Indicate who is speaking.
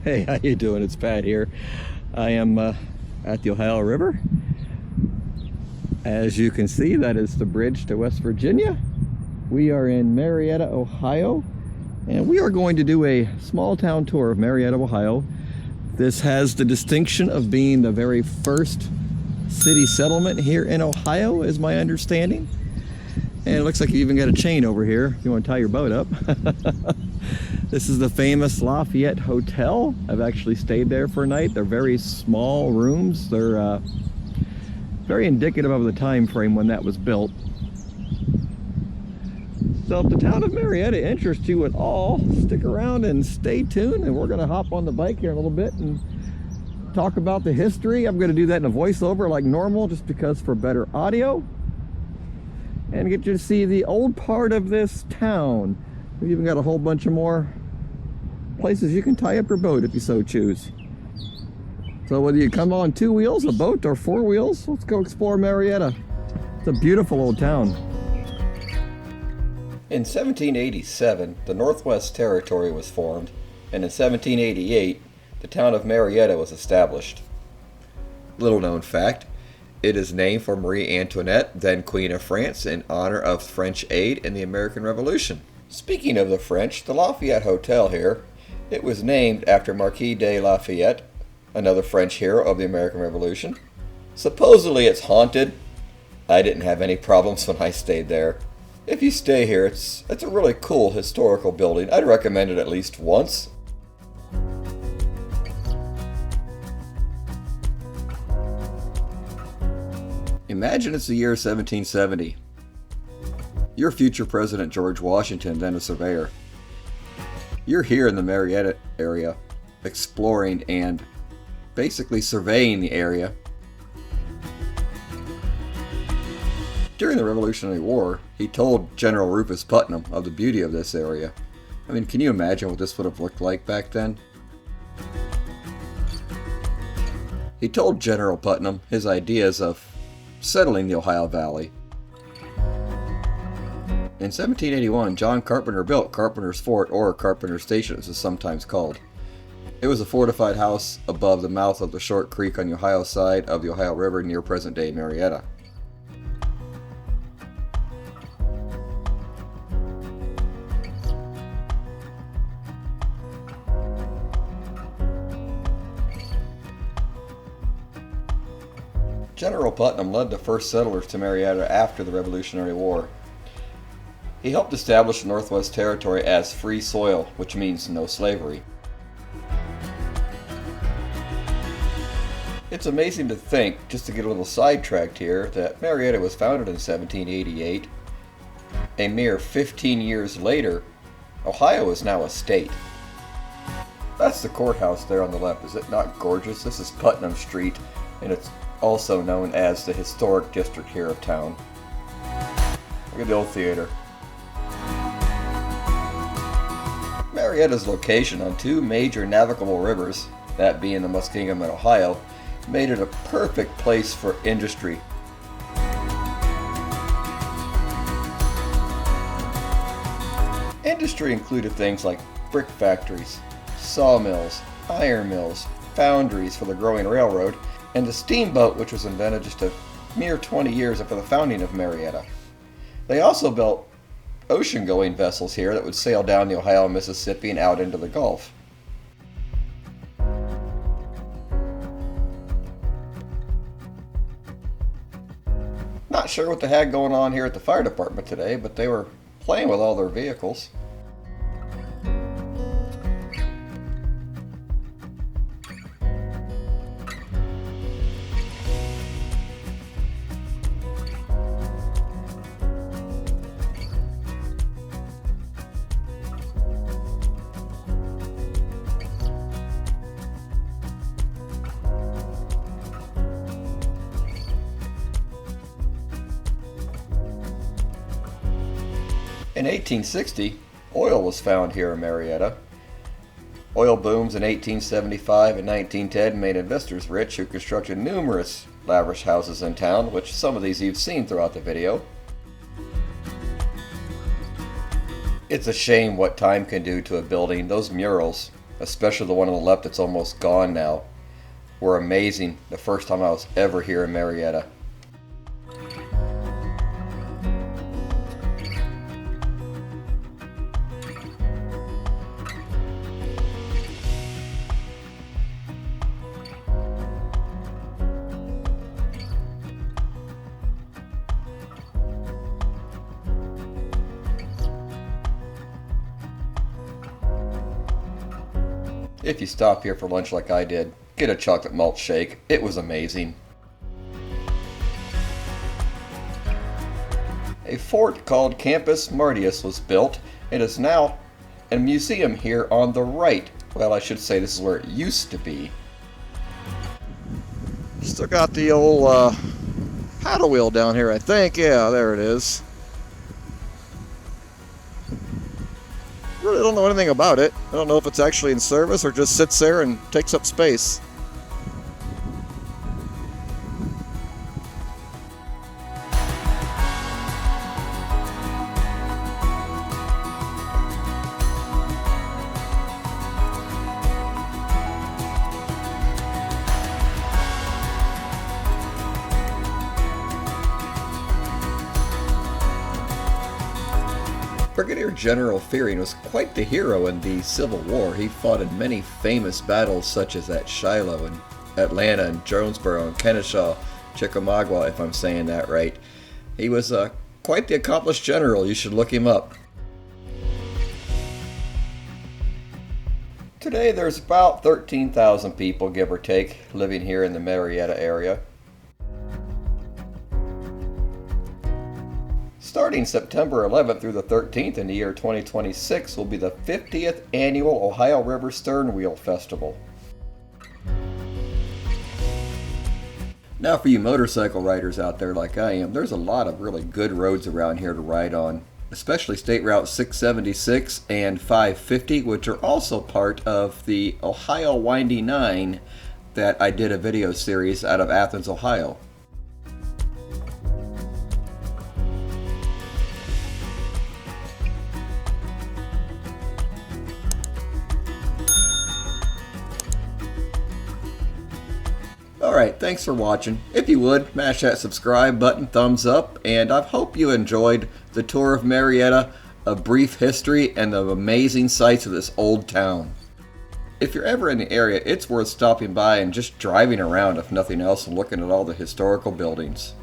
Speaker 1: Hey, how you doing? It's Pat here. I am at the Ohio River. As you can see, that is the bridge to West Virginia. We are in Marietta, Ohio, and we are going to do a small town tour of Marietta, Ohio. This has the distinction of being the very first city settlement here in Ohio, is my understanding. And it looks like you even got a chain over here if you want to tie your boat up. This is the famous Lafayette Hotel. I've actually stayed there for a night. They're very small rooms. They're very indicative of the time frame when that was built. So if the town of Marietta interests you at all, stick around and stay tuned, and we're going to hop on the bike here in a little bit and talk about the history. I'm going to do that in a voiceover like normal, just because for better audio, and get you to see the old part of this town. We've even got a whole bunch of more places you can tie up your boat if you so choose. So whether you come on 2 wheels, a boat, or 4 wheels, let's go explore Marietta. It's a beautiful old town. In 1787, the Northwest Territory was formed, and in 1788, the town of Marietta was established. Little known fact, it is named for Marie Antoinette, then Queen of France, in honor of French aid in the American Revolution. Speaking of the French, the Lafayette Hotel here, it was named after Marquis de Lafayette, another French hero of the American Revolution. Supposedly it's haunted. I didn't have any problems when I stayed there. If you stay here, it's a really cool historical building. I'd recommend it at least once. Imagine it's the year 1770. You're future President George Washington, then a surveyor. You're here in the Marietta area, exploring and basically surveying the area. During the Revolutionary War, he told General Rufus Putnam of the beauty of this area. I mean, can you imagine what this would have looked like back then? He told General Putnam his ideas of settling the Ohio Valley. In 1781, John Carpenter built Carpenter's Fort, or Carpenter's Station as it's sometimes called. It was a fortified house above the mouth of the short creek on the Ohio side of the Ohio River near present-day Marietta. General Putnam led the first settlers to Marietta after the Revolutionary War. He helped establish the Northwest Territory as free soil, which means no slavery. It's amazing to think, just to get a little sidetracked here, that Marietta was founded in 1788. A mere 15 years later, Ohio is now a state. That's the courthouse there on the left. Is it not gorgeous? This is Putnam Street, and it's also known as the historic district here of town. Look at the old theater. Marietta's location on 2 major navigable rivers, that being the Muskingum and Ohio, made it a perfect place for industry. Industry included things like brick factories, sawmills, iron mills, foundries for the growing railroad, and the steamboat, which was invented just a mere 20 years after the founding of Marietta. They also built ocean-going vessels here that would sail down the Ohio and Mississippi and out into the Gulf. Not sure what they had going on here at the fire department today, but they were playing with all their vehicles. In 1860, oil was found here in Marietta. Oil booms in 1875 and 1910 made investors rich who constructed numerous lavish houses in town, which some of these you've seen throughout the video. It's a shame what time can do to a building. Those murals especially the one on the left that's almost gone now, were amazing the first time I was ever here in Marietta. If you stop here for lunch like I did, get a chocolate malt shake. It was amazing. A fort called Campus Martius was built and is now a museum here on the right. Well, I should say this is where it used to be. Still got the old paddle wheel down here, I think. Yeah, there it is. Really don't know anything about it. I don't know if it's actually in service or just sits there and takes up space. Brigadier General Fearing was quite the hero in the Civil War. He fought in many famous battles such as at Shiloh and Atlanta and Jonesboro and Kennesaw, Chickamauga, if I'm saying that right. He was quite the accomplished general. You should look him up. Today there's about 13,000 people, give or take, living here in the Marietta area. Starting September 11th through the 13th in the year 2026 will be the 50th annual Ohio River Stern Wheel Festival. Now for you motorcycle riders out there like I am, there's a lot of really good roads around here to ride on, especially State Route 676 and 550, which are also part of the Ohio Windy 9 that I did a video series out of Athens, Ohio. Alright, thanks for watching. If you would, mash that subscribe button, thumbs up, and I hope you enjoyed the tour of Marietta, a brief history, and the amazing sights of this old town. If you're ever in the area, it's worth stopping by and just driving around, if nothing else, and looking at all the historical buildings.